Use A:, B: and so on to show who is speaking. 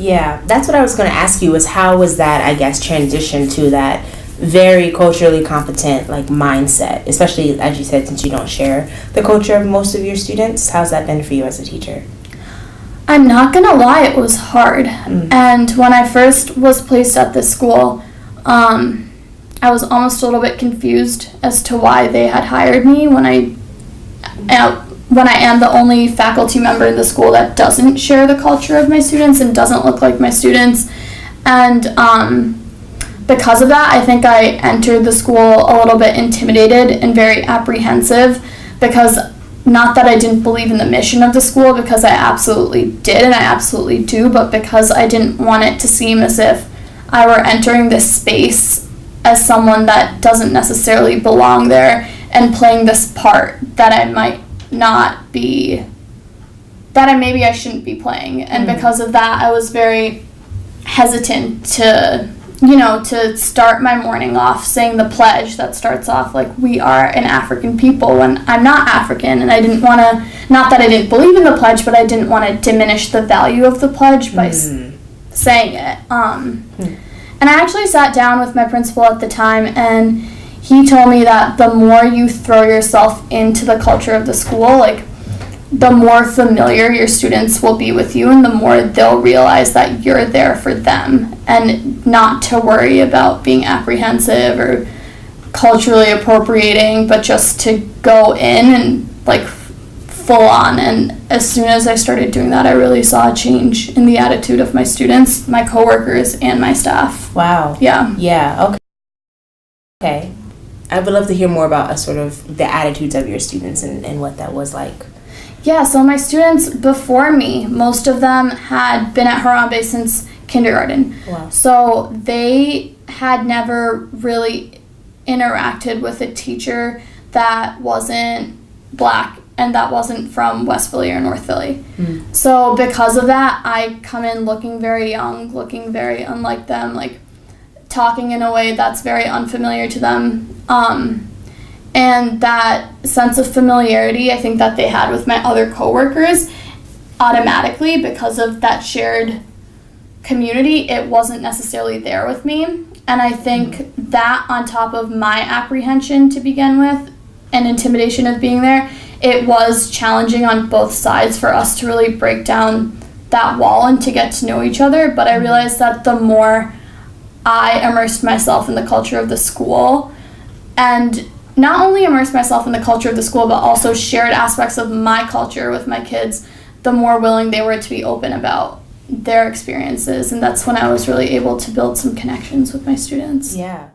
A: Yeah, that's what I was going to ask you, was how was that, I guess, transition to that very culturally competent like mindset, especially as you said, since you don't share the culture of most of your students. How's that been for you as a teacher?
B: I'm not gonna lie, it was hard. And when I first was placed at this school, I was almost a little bit confused as to why they had hired me when I am the only faculty member in the school that doesn't share the culture of my students and doesn't look like my students. And because of that, I think I entered the school a little bit intimidated and very apprehensive, because not that I didn't believe in the mission of the school, because I absolutely did and I absolutely do, but because I didn't want it to seem as if I were entering this space as someone that doesn't necessarily belong there and playing this part that I might not be, that maybe I shouldn't be playing. And because of that, I was very hesitant to start my morning off saying the pledge that starts off like, we are an African people, when I'm not African. And I didn't want to, not that I didn't believe in the pledge, but I didn't want to diminish the value of the pledge by saying it. And I actually sat down with my principal at the time, and he told me that the more you throw yourself into the culture of the school, like, the more familiar your students will be with you, and the more they'll realize that you're there for them, and not to worry about being apprehensive or culturally appropriating, but just to go in and like full on. And as soon as I started doing that, I really saw a change in the attitude of my students, my coworkers, and my staff.
A: Wow.
B: Yeah.
A: Yeah. Okay. I would love to hear more about sort of the attitudes of your students and what that was like.
B: Yeah, so my students before me, most of them had been at Harambe since kindergarten.
A: Wow.
B: So they had never really interacted with a teacher that wasn't Black and that wasn't from West Philly or North Philly. So because of that, I come in looking very young, looking very unlike them, like talking in a way that's very unfamiliar to them. And that sense of familiarity, I think, that they had with my other coworkers, automatically, because of that shared community, it wasn't necessarily there with me. And I think that, on top of my apprehension to begin with and intimidation of being there, it was challenging on both sides for us to really break down that wall and to get to know each other. But I realized that the more I immersed myself in the culture of the school, and not only immersed myself in the culture of the school, but also shared aspects of my culture with my kids, the more willing they were to be open about their experiences. And that's when I was really able to build some connections with my students.
A: Yeah.